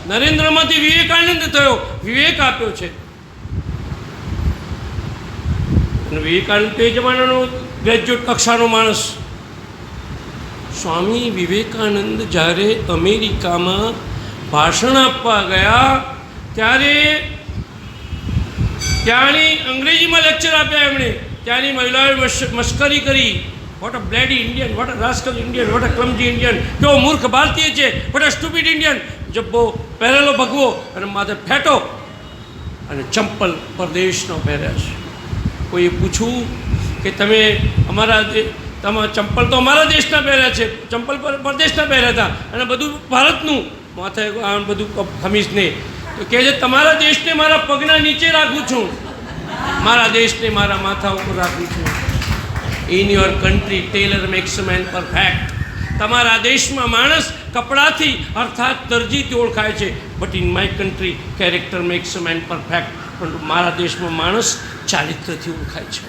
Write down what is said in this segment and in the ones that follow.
નરેન્દ્રમાંથી વિવેકાનંદ થયો, વિવેક આપ્યો છે. અને વિવેકાનંદ તે જમાનાનો ગ્રેજ્યુએટ કક્ષાનો માણસ. સ્વામી વિવેકાનંદ જ્યારે અમેરિકામાં ભાષણ આપવા ગયા ત્યારે ત્યાંની અંગ્રેજીમાં લેક્ચર આપ્યા એમણે. ત્યાંની મહિલાઓએ મશ્કરી કરી, what a bloody Indian, what a rascal Indian, what a clumsy Indian, કેવો મૂર્ખ ભારતીય છે, વોટ અ સ્ટુપિડ ઇન્ડિયન. જબ્બો પહેરેલો ભગવો અને માથે ફેટો અને ચંપલ પરદેશનો પહેર્યા છે. કોઈએ પૂછ્યું કે તમે અમારા તમારા ચંપલ તો અમારા દેશના પહેર્યા છે, ચંપલ પરદેશના પહેર્યા હતા અને બધું ભારતનું, માથે બધું ખમીસને. તો કહે છે તમારા દેશને મારા પગના નીચે રાખું છું, મારા દેશને મારા માથા ઉપર રાખું છું. In your country tailor makes a man perfect. તમારા દેશમાં માણસ કપડાથી અર્થાત દરજીથી ઓળખાય છે, but in my country character makes a man perfect. પરંતુ મારા દેશમાં માણસ ચારિત્રથી ઓળખાય છે.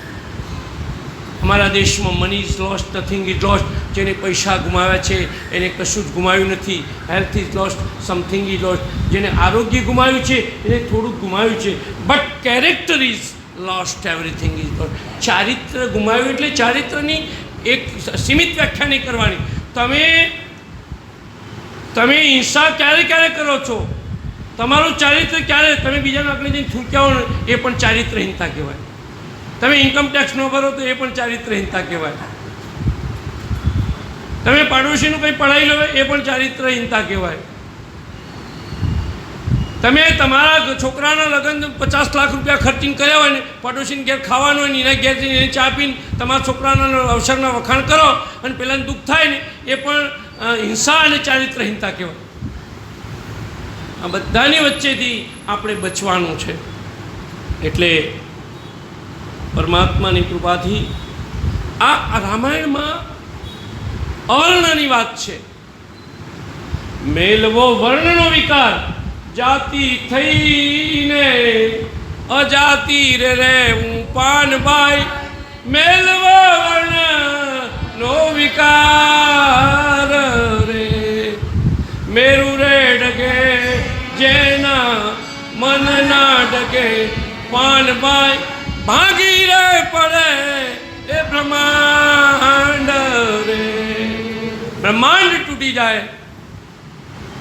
અમારા દેશમાં money is lost, nothing is lost. જેને પૈસા ગુમાવ્યા છે એને કશું જ ગુમાવ્યું નથી. Health is lost, something is lost. જેને આરોગ્ય ગુમાવ્યું છે એને થોડુંક ગુમાવ્યું છે, but character is lost, everything is lost. ચારિત્ર ગુમાવ્યું એટલે ચારિત્રની એક સીમિત વ્યાખ્યા નહીં કરવાની. તમે હિંસા ક્યારે ક્યારે કરો છો? તમારું ચારિત્ર ક્યારે? તમે બીજાના આપણે જઈને થૂક્યા હો એ પણ ચારિત્રહીનતા કહેવાય. તમે ઇન્કમ ટેક્સ ન ભરો તો એ પણ ચારિત્રહીનતા કહેવાય. તમે પાડોશીનું કંઈ પડાવી લો એ પણ ચારિત્રહીનતા કહેવાય. તમે તમારા છોકરાના લગ્ન 50 લાખ રૂપિયા ખર્ચીને કર્યા હોય ને, પાડોશીને ઘેર ખાવાનું હોય ને, એના ઘેર જઈને એને ચા પીને તમારા છોકરાના અવસરના વખાણ કરો અને પેલાને દુઃખ થાય ને, એ પણ હિંસા અને ચારિત્રહીનતા કહેવાય. આ બધાની વચ્ચેથી આપણે બચવાનું છે. એટલે પરમાત્માની કૃપાથી આ રામાયણમાં અવર્ણની વાત છે. મેલવો વર્ણનો વિકાર, જાતિ થઈને અજાતિ રે હું પાનભાઈ. મેલવો વર્ણનો વિકાર રે, મેરુ રે ડગે જેના મન ના ડગે. પાનભાઈ ભાગી રે પડે એ બ્રહ્માંડ રે. બ્રહ્માંડ તૂટી જાય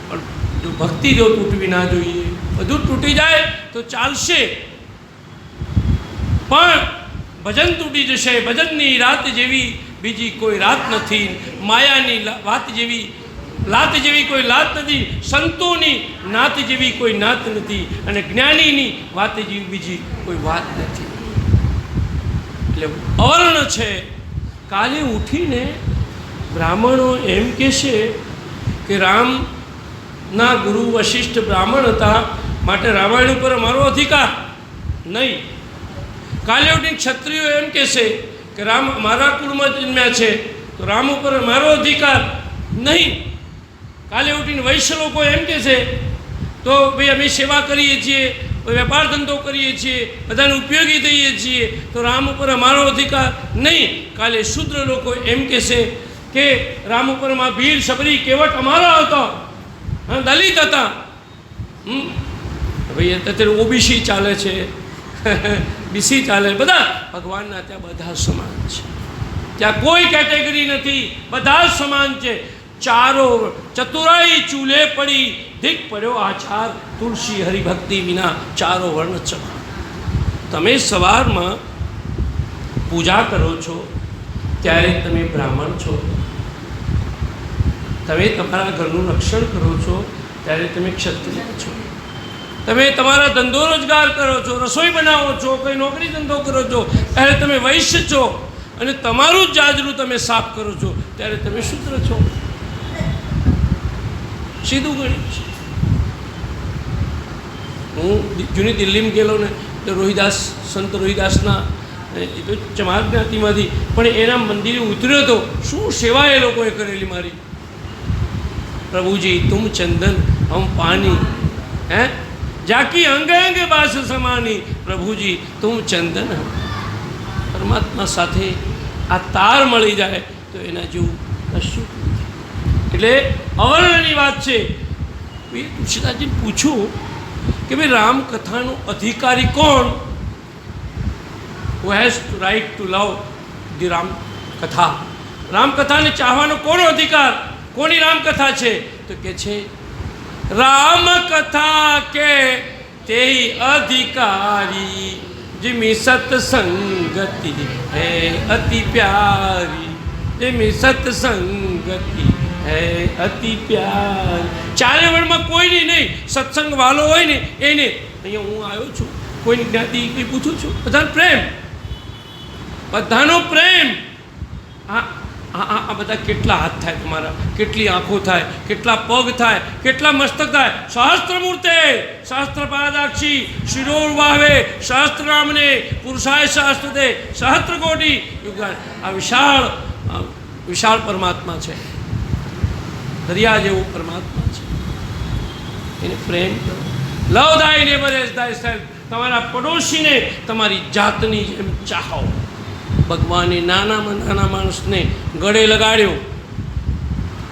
પણ જો ભક્તિ જો તૂટવી ના જોઈએ. બધું તૂટી જાય તો ચાલશે પણ ભજન તૂટી જશે. ભજનની રાત જેવી બીજી કોઈ રાત નથી, માયાની વાત જેવી લાત જેવી કોઈ લાત નથી, સંતોની નાત જેવી કોઈ નાત નથી, અને જ્ઞાનીની વાત જેવી બીજી કોઈ વાત નથી. એટલે અવર્ણ છે. કાલે ઉઠીને બ્રાહ્મણો એમ કહેશે કે રામના ગુરુ વશિષ્ઠ બ્રાહ્મણ હતા માટે રામાયણ ઉપર અમારો અધિકાર નહીં. કાલે ઉઠીને ક્ષત્રિયો એમ કહેશે કે રામ અમારા કુળમાં જન્મ્યા છે તો રામ ઉપર અમારો અધિકાર નહીં. કાલે ઉઠીને વૈશ્ય લોકો એમ કહેશે તો ભાઈ અમે સેવા કરીએ છીએ, વેપાર ધંધો કરીએ છીએ, બધાને ઉપયોગી થઈએ છીએ તો રામ ઉપર અમારો અધિકાર નહીં. કાલે શૂદ્ર લોકો એમ કહેશે કે રામ ઉપરમાં ભીલ સબરી કેવટ અમારા હતા, દલિત હતા. ભાઈ અત્યારે ઓબીસી ચાલે છે, બીસી ચાલે, બધા ભગવાનના ત્યાં બધા સમાન છે. ત્યાં કોઈ કેટેગરી નથી, બધા સમાન છે. ચારો ચતુરાઈ ચૂલે પડી, ધીક પડ્યો આચાર, તુલસી હરિભક્તિ વિના ચારો વર્ણ સમાન. તમે સવારમાં પૂજા કરો છો ત્યારે તમે બ્રાહ્મણ છો. તમે તમારા ઘરનું રક્ષણ કરો છો ત્યારે તમે ક્ષત્રિય છો. તમે તમારા ધંધો રોજગાર કરો છો, રસોઈ બનાવો છો, કંઈ નોકરી ધંધો કરો છો ત્યારે તમે વૈશ્ય છો, અને તમારું જ જાજરું તમે સાફ કરો છો ત્યારે તમે શૂદ્ર છો. સીધું ગણિત છે. હું જૂની દિલ્હીમાં ગયેલો ને તો રોહિદાસ, સંત રોહિદાસના, એ તો ચમાર જ્ઞાતિમાંથી, પણ એના મંદિરે ઉતર્યો હતો. શું સેવા એ લોકોએ કરેલી મારી. પ્રભુજી તુમ ચંદન હમ પાની, હે જાકી અંગ અંગ બાસ સમાની. પ્રભુજી તુમ ચંદન. પરમાત્મા સાથે આ તાર મળી જાય તો એના જેવું કશું. એટલે અવર્ણની વાત છે. તુલસીદાસજીને પૂછ્યું કે ભાઈ રામકથાનો અધિકારી કોણ? Who has to right to love the Ramkatha? રામકથાને ચાહવાનો કોનો અધિકાર? કોની રામકથા છે? તો કે છે રામકથા કે તે અધિકારી जिमी सत्संगति है अति प्यारी, जिमी सत्संगति है अति प्यारी. ચારે વર્ણમાં કોઈની નહીં, સત્સંગ વાલો હોય ને એને. અહીંયા હું આવ્યો છું, કોઈની જ્ઞાતિ કંઈ પૂછું છું, બધાનો પ્રેમ, બધાનો પ્રેમ. આ બધા કેટલા હાથ થાય તમારા, કેટલી આંખો થાય, કેટલા પગ થાય, કેટલા મસ્તક થાય. સહસ્ત્ર મૂર્તે સહસ્ત્ર પાદાક્ષી શિરોર વાહવે સહસ્ત્ર નામને પુરુષાય સહસ્ત્ર દે સહસ્ત્ર કોટી યુગાન. આ વિશાળ પરમાત્મા છે, દરિયા જેવું પરમાત્મા છે. એને પ્રેમ કરો. લવ દાય નેબર એઝ દાય સેલ્ફ. તમારા પડોશીને તમારી જાતની જેમ ચાહો. ભગવાને નાનામાં નાના માણસને ગળે લગાડ્યો,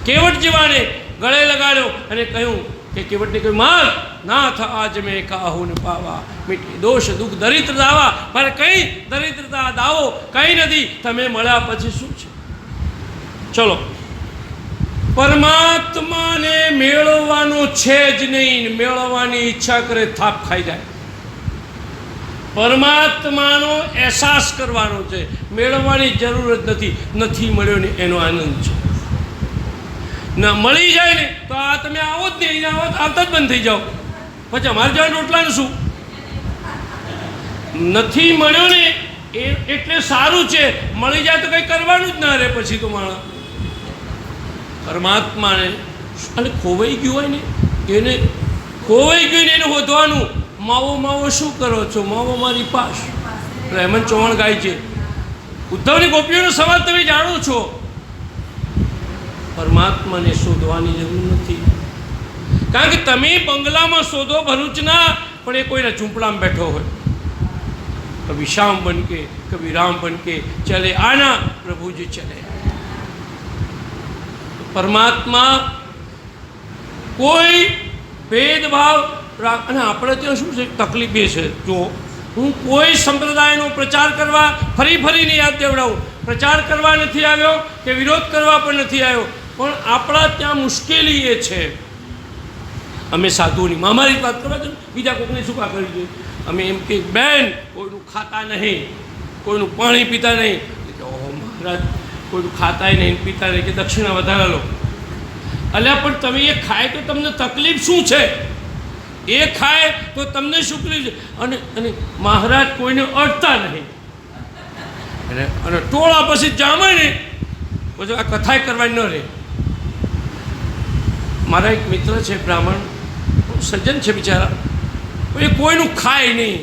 કેવટ જેવાને ગળે લગાડ્યો અને કહ્યું કે કેવટને કહ્યું માર ના થા આજ મેં કાહું ને પાવા મીઠી દોષ દુઃખ દરિદ્ર દાવા. મારે કંઈ દરિદ્રતા દાવો કંઈ નથી, તમે મળ્યા પછી શું છે? ચલો, પરમાત્માને મેળવવાનું છે જ નહીં, મેળવવાની ઈચ્છા કરે થાપ ખાઈ જાય. પરમાત્માનો અહેસાસ કરવાનો છે, મેળવવાની જરૂર જ નથી મળ્યો ને એનો આનંદ છે. ના મળી જાય ને તો આ તમે આવો જ નહીં, આવતા જ બંધ થઈ જાઓ. પછી અમારે જવાનું રોટલાનું શું? નથી મળ્યો ને એટલે સારું છે, મળી જાય તો કંઈ કરવાનું જ ના રહે પછી તો માણસ. પરમાત્માને અને ખોવાઈ ગયું હોય ને એને શોધવાનું. માવો શું કરો છો? માવો મારી પાસ. હેમંત ચૌહાણ ગાય છે. ઉદ્ધવની ગોપીઓનો સવાલ તમે જાણો છો. પરમાત્માને શોધવાની જરૂર નથી, કારણ કે તમે બંગલામાં શોધો ભરૂચના, પણ એ કોઈના ઝૂંપડામાં બેઠો હોય. કભી શ્યામ બન કે કભી રામ બન કે ચલે આના પ્રભુજી ચલે. પરમાત્મા કોઈ ભેદભાવ અને આપણે ત્યાં શું છે તકલીફ એ છે. જો હું કોઈ સંપ્રદાયનો પ્રચાર કરવા ફરીને યાદ દેવડાવું, પ્રચાર કરવા નથી આવ્યો કે વિરોધ કરવા પણ નથી આવ્યો, પણ આપણા ત્યાં મુશ્કેલી એ છે. અમે સાધુની અમારી વાત કરવા છે, બીજા કોઈને શું કા કરી જોઈએ? અમે એમ કે બેન કોઈનું ખાતા નહીં, કોઈનું પાણી પીતા નહીં. ઓહો મહારાજ, કોઈનું ખાતાય નહીં પીતા નહીં, કે દક્ષિણા વધારે લો. અલ્યા પણ તમે એ ખાય તો તમને તકલીફ શું છે? એ ખાય તો તમને શું કરી? અને મહારાજ કોઈને અડતા નહીં અને ટોળા પછી જામે ને પછી આ કથાય કરવાની ન રહે. મારા એક મિત્ર છે બ્રાહ્મણ, સજ્જન છે બિચારા, એ કોઈનું ખાય નહીં.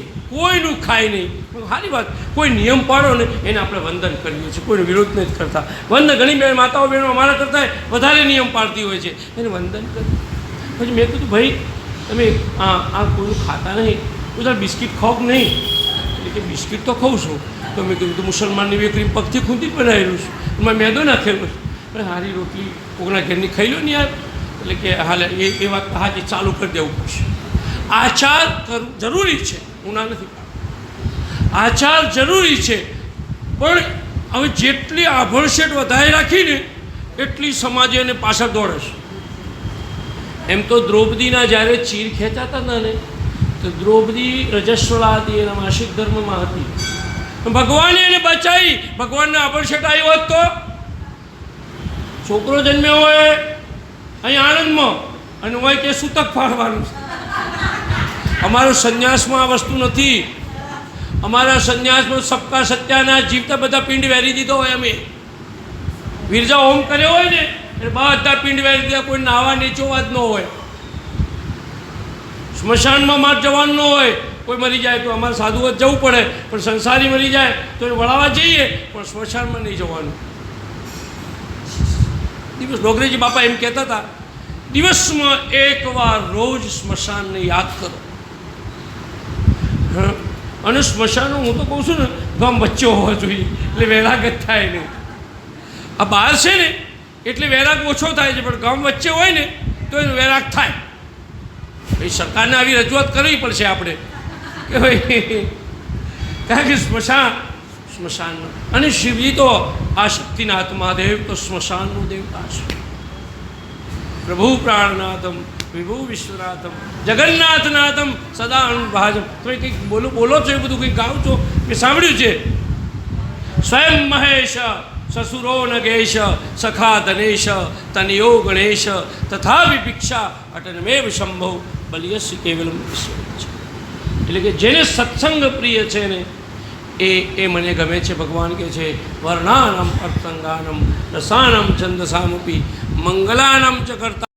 સારી વાત, કોઈ નિયમ પાડો ને એને આપણે વંદન કરીએ છીએ, કોઈનો વિરોધ નથી કરતા. વંદન ઘણી બે માતાઓ બહેનો અમારા કરતાં વધારે નિયમ પાડતી હોય છે, એને વંદન કરી. પછી મેં કીધું ભાઈ તમે આ કોઈનું ખાતા નહીં, બધા બિસ્કિટ ખાવ નહીં. એટલે કે બિસ્કિટ તો ખાઉં છું. તો મેં કીધું તો મુસલમાનની વેકરી પગથી ખૂંદી બનાવેલું છે, એમાં મેદો નાખેલો છે. પણ સારી રોટલી કોકના ઘરની ખાઈ લો ને યાર. એટલે કે હાલે એ વાત હાજી ચાલુ કરી દેવું પડશે. આચાર જરૂરી છે, હું ના નથી. આચાર જરૂરી છે, પણ હવે જેટલી આભણશેટ વધારે રાખીને એટલી સમાજે એને પાછળ દોડે છે. એમ તો દ્રૌપદીના જ્યારે ચીર ખેંચાતા હતા ને, તો દ્રૌપદી રજસ્વલા હતી, એના માસિક ધર્મમાં હતી. ભગવાને એને બચાવી. ભગવાનને આભણશેટ આવ્યો હોત તો છોકરો જન્મ્યો હોય અહીં આણંદમાં અને હોય કે સૂતક ફાડવાનું. અમારો સંન્યાસમાં આ વસ્તુ નથી. અમારા સંન્યાસમાં સબકા સત્યાના જીવતા બધા પિંડ વેરી દીધો હોય. અમે વિરજા હોમ કર્યો હોય ને એટલે બધા પિંડ વેરી દીધા. કોઈ નાવા નીચોવા જ ન હોય, સ્મશાનમાં માર જવાનું ન હોય. કોઈ મરી જાય તો અમારે સાધુ જ જવું પડે, પણ સંસારી મરી જાય તો એને વળાવવા જઈએ, પણ સ્મશાનમાં નહીં જવાનું. દિવસ ડોગરેજી બાપા એમ કહેતા હતા, દિવસમાં એકવાર રોજ સ્મશાનને યાદ કરો. અને સ્મશાનો હું તો કહું છું ને ગામ વચ્ચે હોવા જોઈએ, એટલે વૈરાગ જ થાય નહીં. આ બહાર છે ને એટલે વૈરાગ ઓછો થાય છે, પણ ગામ વચ્ચે હોય ને તો એનો વૈરાગ થાય. ભાઈ સરકારને આવી રજૂઆત કરવી પડશે આપણે કે ભાઈ, કારણ કે સ્મશાન અને શિવજી તો આ શક્તિનાથ મહાદેવ તો સ્મશાનનું દેવતા છે. પ્રભુ પ્રાણનાથમ વિભુ વિશ્વનાથમ જગન્નાથનાથમ સદા અનુભાજમ. તમે કંઈક બોલો છો, એ બધું કંઈક ગાઓ છો, મેં સાંભળ્યું છે. સ્વયં મહેશ સસુરો નગેશ સખા ધનેશ તનયો ગણેશ તથા વિભિક્ષા અટનમેવ શંભો બલિયસ્ય કેવલમ વિશ્વ. એટલે કે જેને સત્સંગ પ્રિય છે ને એ મને ગમે છે. ભગવાન કહે છે વર્ણાનમ અર્થંગાનમ રસાનમ છંદસામપી મંગલાનમ ચ કરતા